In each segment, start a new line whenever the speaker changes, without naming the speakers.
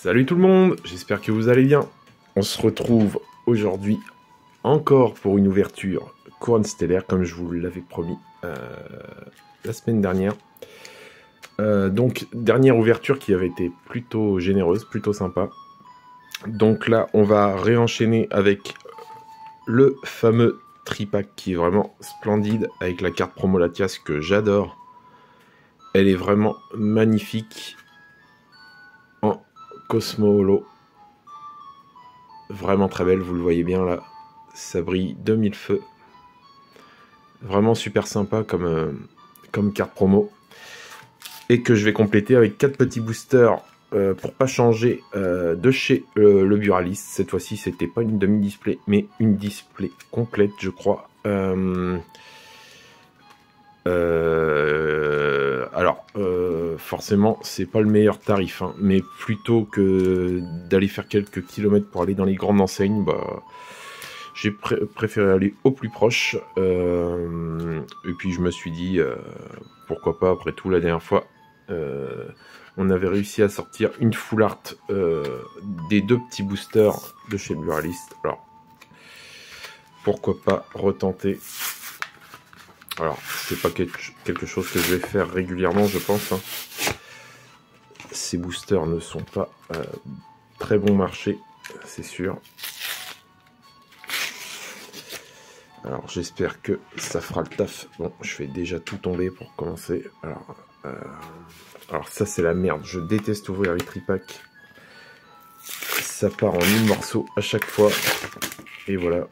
Salut tout le monde, j'espère que vous allez bien. On se retrouve aujourd'hui encore pour une ouverture Couronne Stellaire, comme je vous l'avais promis la semaine dernière. Donc, dernière ouverture qui avait été plutôt généreuse, plutôt sympa. Donc là, on va réenchaîner avec le fameux tripack qui est vraiment splendide, avec la carte promo Latias que j'adore. Elle est vraiment magnifique en Cosmo Holo. Vraiment très belle, vous le voyez bien là. Ça brille de mille feux. Vraiment super sympa comme carte promo. Et que je vais compléter avec 4 petits boosters pour pas changer de chez le Buralist. Cette fois-ci, c'était pas une demi-display, mais une display complète, je crois. Alors, forcément, c'est pas le meilleur tarif, hein, mais plutôt que d'aller faire quelques kilomètres pour aller dans les grandes enseignes, bah, j'ai préféré aller au plus proche. Et puis je me suis dit, pourquoi pas, après tout, la dernière fois, on avait réussi à sortir une full art des 2 petits boosters de chez le Buralist. Alors, pourquoi pas retenter. Alors, c'est pas quelque chose que je vais faire régulièrement, je pense. Hein. Ces boosters ne sont pas très bon marché, c'est sûr. Alors, j'espère que ça fera le taf. Bon, je fais déjà tout tomber pour commencer. Alors ça, c'est la merde. Je déteste ouvrir les tripacks. Ça part en 1000 morceaux à chaque fois. Et voilà.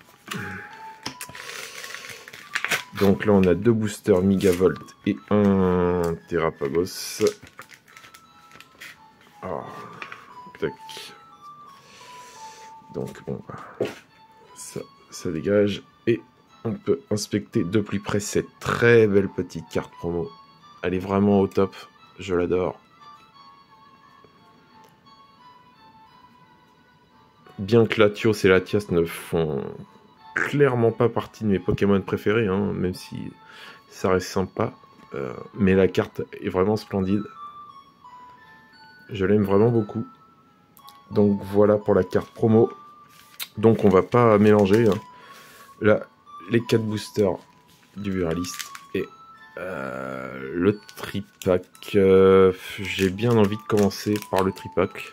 Donc là, on a 2 boosters Megavolt et un Terrapagos. Alors, tac. Donc bon, ça dégage. Et on peut inspecter de plus près cette très belle petite carte promo. Elle est vraiment au top. Je l'adore. Bien que Latios et Latias ne font clairement pas partie de mes Pokémon préférés, hein, même si ça reste sympa. Mais la carte est vraiment splendide. Je l'aime vraiment beaucoup. Donc voilà pour la carte promo. Donc on va pas mélanger. Hein. Là, les 4 boosters du Buralist et le tripack. J'ai bien envie de commencer par le tripack.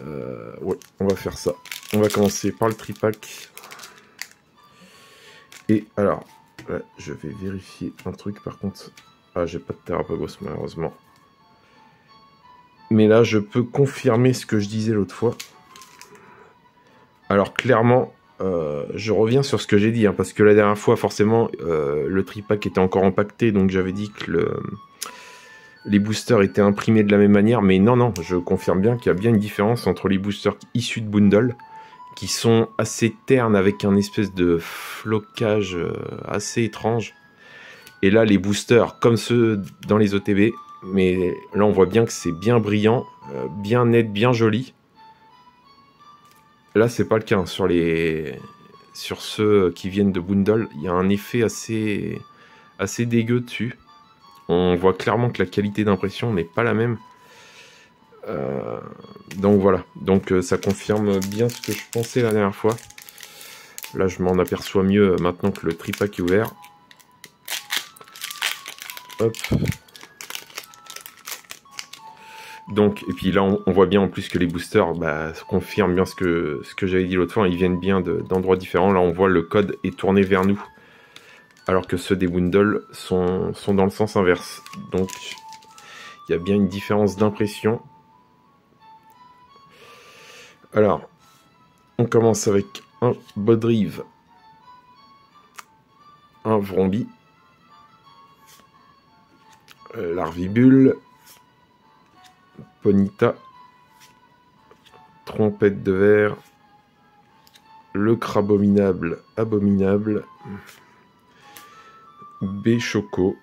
Ouais, on va faire ça. On va commencer par le tripack. Et alors, là, je vais vérifier un truc par contre. Ah, j'ai pas de Terrapagos malheureusement. Mais là, je peux confirmer ce que je disais l'autre fois. Alors clairement, je reviens sur ce que j'ai dit, hein, parce que la dernière fois, forcément, le tripack était encore empaqueté, donc j'avais dit que les boosters étaient imprimés de la même manière, mais non, je confirme bien qu'il y a bien une différence entre les boosters issus de bundle, qui sont assez ternes avec un espèce de flocage assez étrange, et là les boosters comme ceux dans les OTB, mais là on voit bien que c'est bien brillant, bien net, bien joli. Là c'est pas le cas, hein. Sur ceux qui viennent de bundle, il y a un effet assez dégueu dessus. On voit clairement que la qualité d'impression n'est pas la même. Donc voilà, donc ça confirme bien ce que je pensais la dernière fois. Là je m'en aperçois mieux maintenant que le tripack est ouvert. Hop. Donc, et puis là on voit bien en plus que les boosters confirment bien ce que j'avais dit l'autre fois, ils viennent bien d'endroits différents. Là on voit le code est tourné vers nous, alors que ceux des bundle sont dans le sens inverse. Donc il y a bien une différence d'impression. Alors, on commence avec un Bodrive, un Vrombi, Larvibule, Ponyta, Trompette de verre, le Crabominable abominable, Béchoco,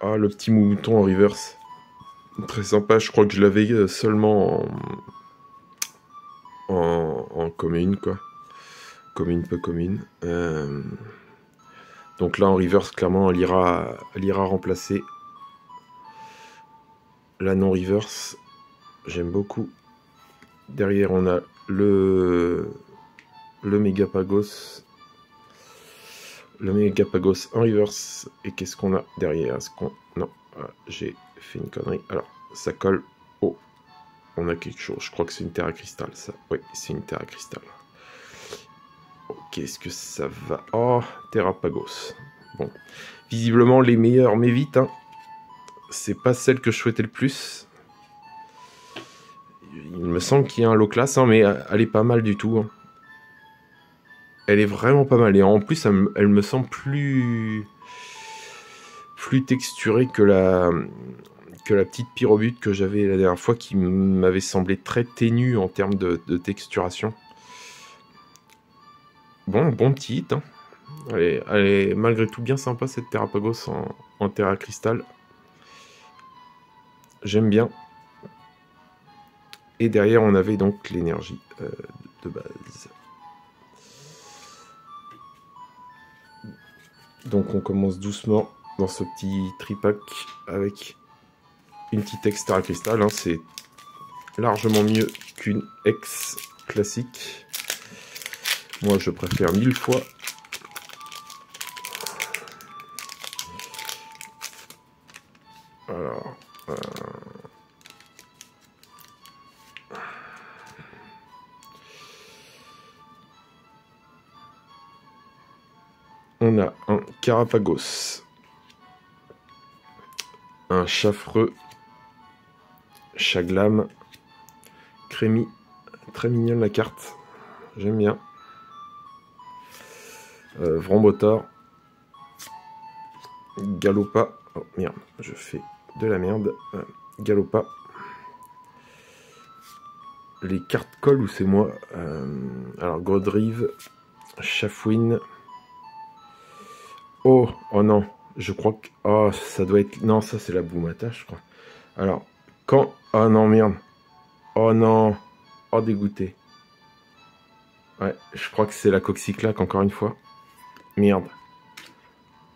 le petit mouton en reverse, très sympa, je crois que je l'avais seulement en commune, quoi. Commune, peu commune. Donc là, en reverse, clairement, elle ira remplacer la non-reverse. j'aime beaucoup. Derrière, on a le Megapagos. Le Megapagos en reverse. Et qu'est-ce qu'on a derrière? Non, j'ai fait une connerie. Alors, ça colle. Oh, on a quelque chose. Je crois que c'est une terre à cristal, ça. Oui, c'est une terre à cristal. Ok, est-ce que ça va? Oh, Terrapagos. Bon, visiblement les meilleurs, mais vite, hein. C'est pas celle que je souhaitais le plus. Il me semble qu'il y a un low class, hein, mais elle est pas mal du tout. Hein. Elle est vraiment pas mal. Et en plus, elle me semble plus texturée que la petite pyrobute que j'avais la dernière fois, qui m'avait semblé très ténue en termes de texturation. Bon petit hit. Hein. Elle est malgré tout bien sympa, cette Terrapagos en terre à cristal. J'aime bien. Et derrière, on avait donc l'énergie de base. Donc on commence doucement dans ce petit tripack avec une petite ex terre à cristal. Hein. C'est largement mieux qu'une ex classique. Moi, je préfère 1000 fois. Alors, on a un Carapagos, un Chaffreux, Chaglam, Crémy, très mignonne la carte, j'aime bien. Vrombotor, Galopa, oh merde, je fais de la merde, Galopa. Les cartes collent ou c'est moi? Alors Godrive, Chafouine. Oh non, je crois que... Oh, ça doit être... Non, ça c'est la Boumata, je crois. Alors, quand... Oh non, merde. Oh non. Oh, dégoûté. Ouais, je crois que c'est la Coxyclaque, encore une fois. Merde.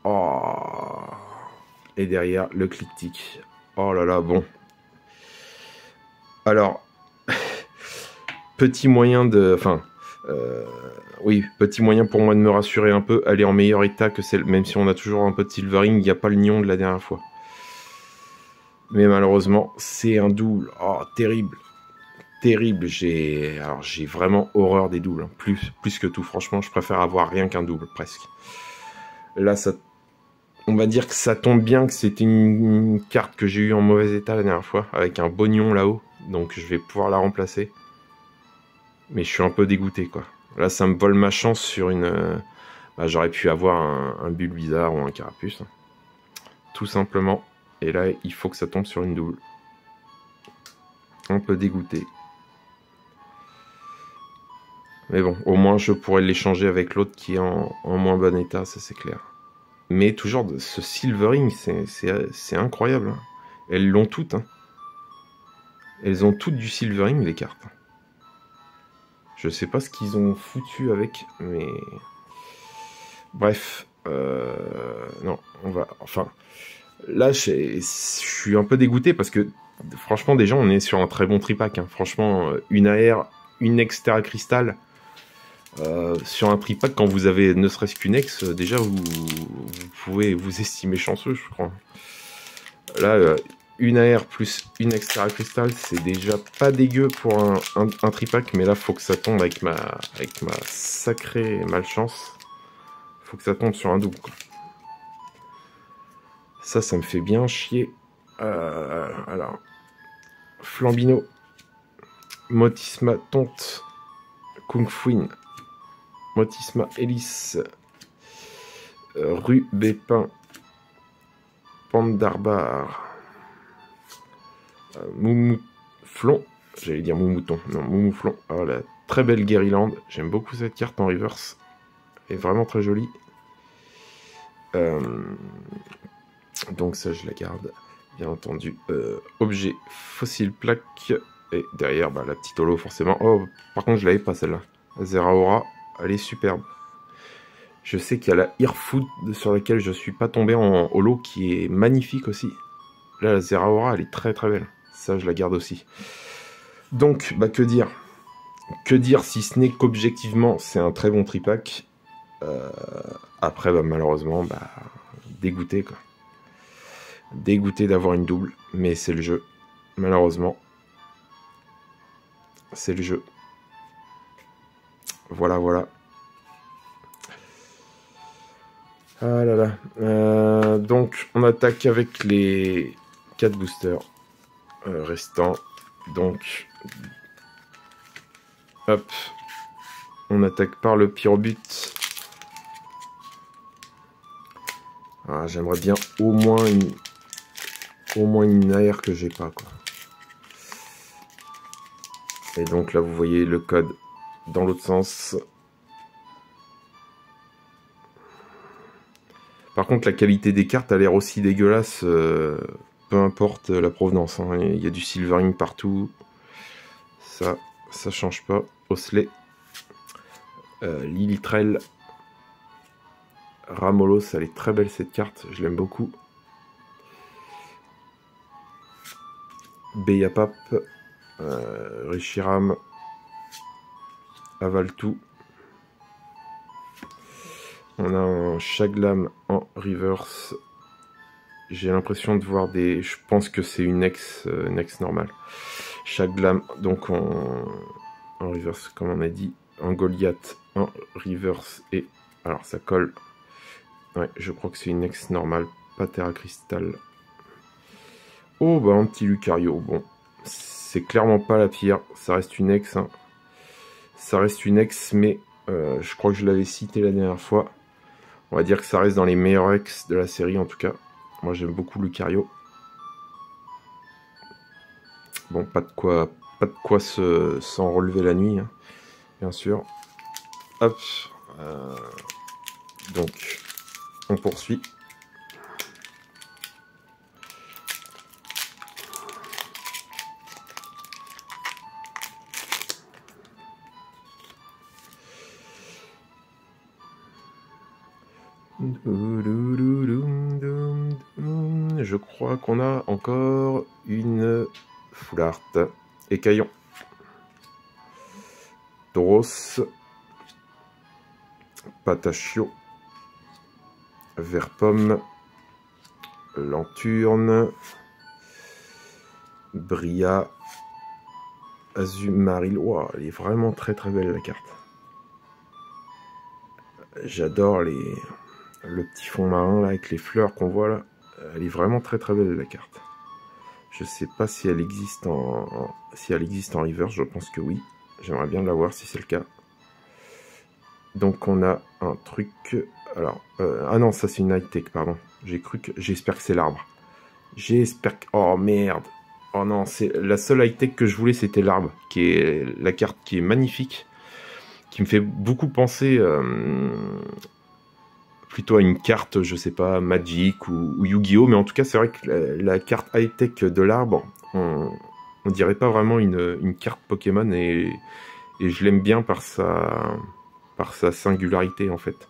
Oh. Et derrière, le Click-Tic. Oh là là, bon. Alors, petit moyen de... Enfin... oui, petit moyen pour moi de me rassurer un peu. Elle est en meilleur état que celle, même si on a toujours un peu de silvering, il n'y a pas le nion de la dernière fois. Mais malheureusement, c'est un double. Oh, terrible. Terrible. J'ai vraiment horreur des doubles. Hein. Plus que tout, franchement, je préfère avoir rien qu'un double, presque. Là, ça, on va dire que ça tombe bien que c'était une carte que j'ai eue en mauvais état la dernière fois, avec un beau nion là-haut. Donc, je vais pouvoir la remplacer. Mais je suis un peu dégoûté, quoi. Là, ça me vole ma chance sur une... j'aurais pu avoir un Bulbizarre ou un Carapuce. Hein. Tout simplement. Et là, il faut que ça tombe sur une double. Un peu dégoûté. Mais bon, au moins, je pourrais l'échanger avec l'autre qui est en moins bon état, ça c'est clair. Mais toujours, ce silvering, c'est incroyable. Hein. Elles l'ont toutes. Hein. Elles ont toutes du silvering, les cartes. Je sais pas ce qu'ils ont foutu avec, mais... Bref. Non, on va... Enfin... Là, je suis un peu dégoûté parce que, franchement, déjà, on est sur un très bon tripack. Hein. Franchement, une AR, une ex terre à cristal... sur un tripack, quand vous avez ne serait-ce qu'une ex, déjà, vous pouvez vous estimer chanceux, je crois. Là... une AR plus une ex terre à cristal, c'est déjà pas dégueu pour un tripack, mais là, faut que ça tombe avec ma sacrée malchance. Faut que ça tombe sur un double, quoi. Ça me fait bien chier. Alors, Flambino, Motisma Tonte, Kung Fuin, Motisma Hélice, Rue Bépin, Pandarbar, Moumouflon, j'allais dire Moumouton, non, Moumouflon. Oh, la très belle Guerryland, j'aime beaucoup cette carte en reverse, elle est vraiment très jolie. Donc ça, je la garde, bien entendu. Objet, fossile plaque, et derrière, la petite holo, forcément. Oh, par contre, je l'avais pas, celle-là. Zeraora, elle est superbe. Je sais qu'il y a la Earfood sur laquelle je suis pas tombé en holo, qui est magnifique aussi. Là, la Zeraora, elle est très très belle. Ça, je la garde aussi. Donc, bah, que dire? Que dire si ce n'est qu'objectivement, c'est un très bon tripack. Après, bah, malheureusement, bah, dégoûté, quoi. Dégoûté d'avoir une double, mais c'est le jeu. Malheureusement, c'est le jeu. Voilà, voilà. Ah là là. Donc, on attaque avec les 4 boosters restants. Donc, hop. On attaque par le pyrobut. Ah, j'aimerais bien au moins une AR que j'ai pas, quoi. Et donc là, vous voyez le code dans l'autre sens. Par contre, la qualité des cartes a l'air aussi dégueulasse, peu importe la provenance. Hein. Il y a du silvering partout. Ça change pas. Osley. Lilitrel. Ramolos, elle est très belle cette carte. Je l'aime beaucoup. Beyapap. Rishiram. Avaltou. On a un Shaglam en reverse. J'ai l'impression de voir des... Je pense que c'est une ex normale. Shaglam, donc en reverse, comme on a dit. En Goliath, en reverse. Et alors, ça colle. Ouais, je crois que c'est une ex normale. Pas Terra Crystal. Oh, bah, un petit Lucario. Bon, c'est clairement pas la pire. Ça reste une ex. Hein. Ça reste une ex, mais je crois que je l'avais cité la dernière fois. On va dire que ça reste dans les meilleurs ex de la série, en tout cas. Moi, j'aime beaucoup Lucario. Bon, pas de quoi s'en relever la nuit, hein, bien sûr. Hop. Donc, on poursuit. Je crois qu'on a encore une full art. Écaillon. Tauros. Patachio. Verpomme. Lanturne. Bria. Azumaril. Wow, elle est vraiment très très belle la carte. J'adore le petit fond marin là avec les fleurs qu'on voit là. Elle est vraiment très très belle la carte. Je sais pas si elle existe en reverse, je pense que oui. J'aimerais bien la voir si c'est le cas. Donc on a un truc. Alors, ah non, ça c'est une high tech, pardon. J'espère que c'est l'arbre. J'espère que. Oh merde. Oh non, c'est la seule high tech que je voulais, c'était l'arbre, qui est la carte qui est magnifique, qui me fait beaucoup penser plutôt à une carte, je sais pas, Magic ou Yu-Gi-Oh! Mais en tout cas, c'est vrai que la carte high-tech de l'arbre, on dirait pas vraiment une carte Pokémon et je l'aime bien par sa singularité, en fait.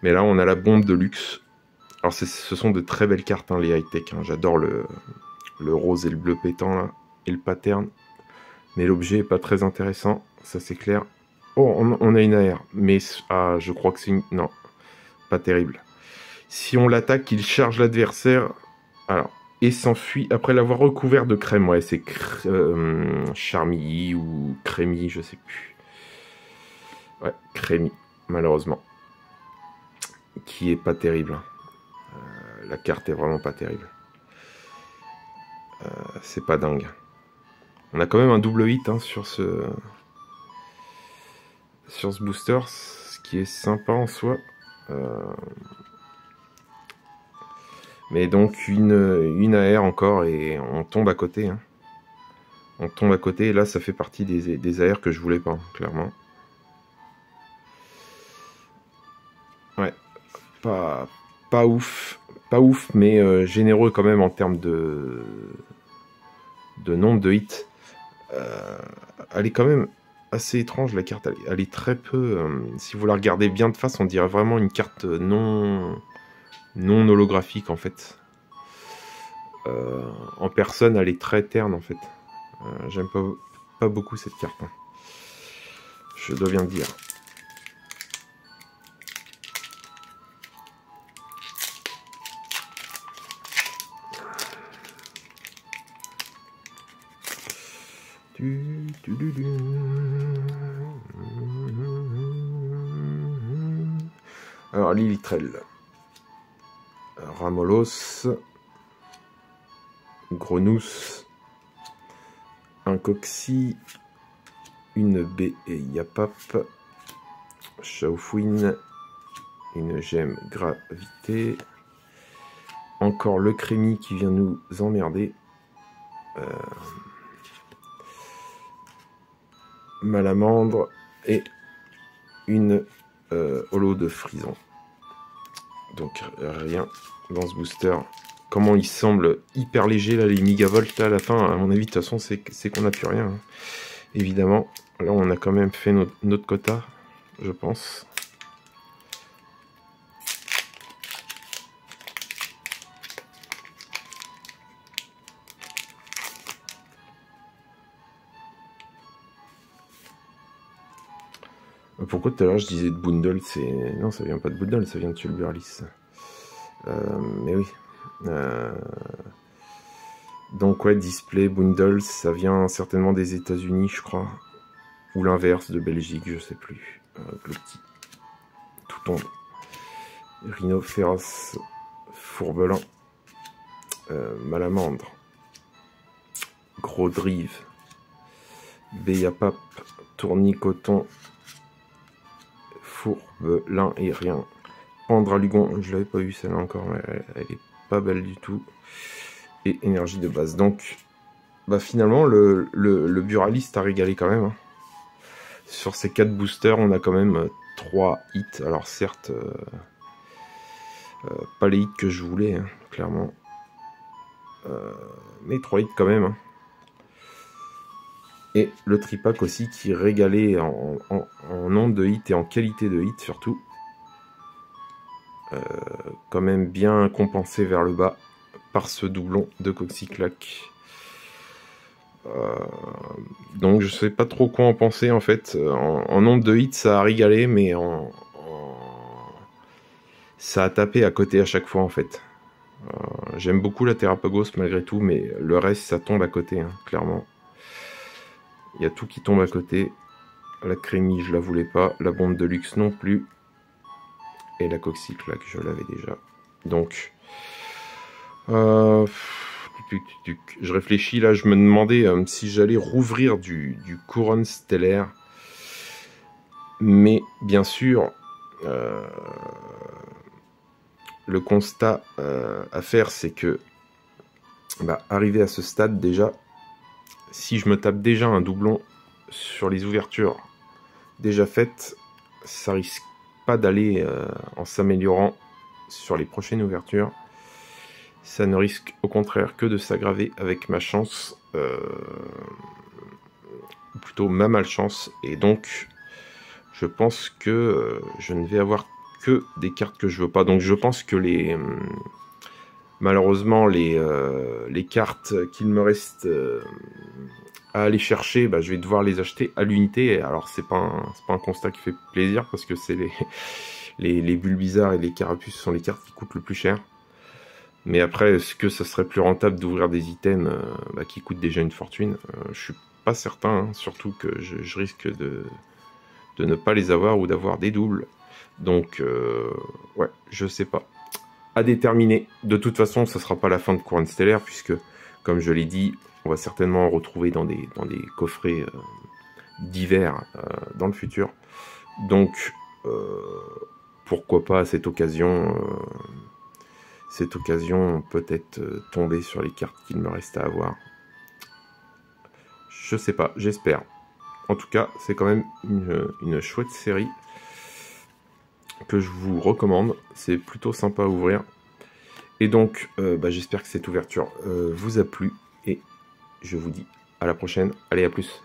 Mais là, on a la bombe de luxe. Alors, ce sont de très belles cartes, hein, les high-tech. Hein. J'adore le rose et le bleu pétant, là, et le pattern. Mais l'objet est pas très intéressant, ça c'est clair. Oh, on a une AR, mais ah, je crois que c'est une... Non, pas terrible. Si on l'attaque, il charge l'adversaire, alors, et s'enfuit après l'avoir recouvert de crème. Ouais, c'est Charmilly ou Crémy, je sais plus. Ouais, Crémy, malheureusement. Qui est pas terrible. La carte est vraiment pas terrible. C'est pas dingue. On a quand même un double hit hein, sur ce booster, ce qui est sympa en soi. Mais donc une AR encore et on tombe à côté. Hein. On tombe à côté et là ça fait partie des AR que je voulais pas, clairement. Ouais, pas ouf, mais généreux quand même en termes de nombre de hits. Elle est quand même assez étrange la carte, elle est très peu, si vous la regardez bien de face, on dirait vraiment une carte non holographique en fait. En personne, elle est très terne en fait. J'aime pas beaucoup cette carte. Hein. Je dois bien le dire. Alors, Lilitrel, Ramolos, Grenousse, un Coxy, une baie et Yapap, Chaufouine, une gemme Gravité, encore le Crémi qui vient nous emmerder, Malamandre et une holo de Frison. Donc rien dans ce booster. Comment il semble hyper léger là, les Migavolt là, à la fin, à mon avis de toute façon c'est qu'on n'a plus rien. Hein. Évidemment, là on a quand même fait notre quota, je pense. Pourquoi tout à l'heure je disais de Bundle, c'est... Non, ça vient pas de Bundle, ça vient de Tulburalis. Mais oui. Donc ouais, display, Bundle, ça vient certainement des États-Unis, je crois. Ou l'inverse, de Belgique, je sais plus. Le petit. Tout tombe. Rhinophéros, Fourbelin. Malamandre. Gros Drive. Béapap, Tournicoton. Fourbelin et rien. Pandralugon, je l'avais pas eu celle-là encore, mais elle est pas belle du tout. Et énergie de base. Donc, bah finalement, le Buraliste a régalé quand même. Hein. Sur ces 4 boosters, on a quand même 3 hits. Alors certes, pas les hits que je voulais, hein, clairement. Mais 3 hits quand même. Hein. Et le tripack aussi qui régalait en nombre de hits et en qualité de hits surtout. Quand même bien compensé vers le bas par ce doublon de Coxyclac. Donc je sais pas trop quoi en penser en fait. En nombre de hits ça a régalé, mais ça a tapé à côté à chaque fois en fait. J'aime beaucoup la Terrapagos malgré tout, mais le reste ça tombe à côté, hein, clairement. Il y a tout qui tombe à côté. La Crémi, je la voulais pas. La bombe de luxe non plus. Et la Coxyclac, je l'avais déjà. Donc, je réfléchis là. Je me demandais si j'allais rouvrir du Couronne Stellaire. Mais bien sûr, le constat à faire, c'est que, arrivé à ce stade déjà, si je me tape déjà un doublon sur les ouvertures déjà faites, ça risque pas d'aller en s'améliorant sur les prochaines ouvertures. Ça ne risque au contraire que de s'aggraver avec ma chance, ou plutôt ma malchance. Et donc, je pense que je ne vais avoir que des cartes que je veux pas. Donc je pense que malheureusement les cartes qu'il me reste à aller chercher, je vais devoir les acheter à l'unité. Alors c'est pas un constat qui fait plaisir, parce que c'est les bulles bizarres et les carapuces sont les cartes qui coûtent le plus cher. Mais après, est-ce que ça serait plus rentable d'ouvrir des items qui coûtent déjà une fortune? Je suis pas certain, hein, surtout que je risque de ne pas les avoir ou d'avoir des doubles. Donc ouais, je sais pas. À déterminer. De toute façon, ça sera pas la fin de Couronne Stellaire, puisque, comme je l'ai dit, on va certainement en retrouver dans des coffrets divers dans le futur. Donc, pourquoi pas à cette occasion peut-être tomber sur les cartes qu'il me reste à avoir. Je sais pas, j'espère. En tout cas, c'est quand même une chouette série que je vous recommande. C'est plutôt sympa à ouvrir. Et donc, j'espère que cette ouverture vous a plu. Et je vous dis à la prochaine. Allez, à plus.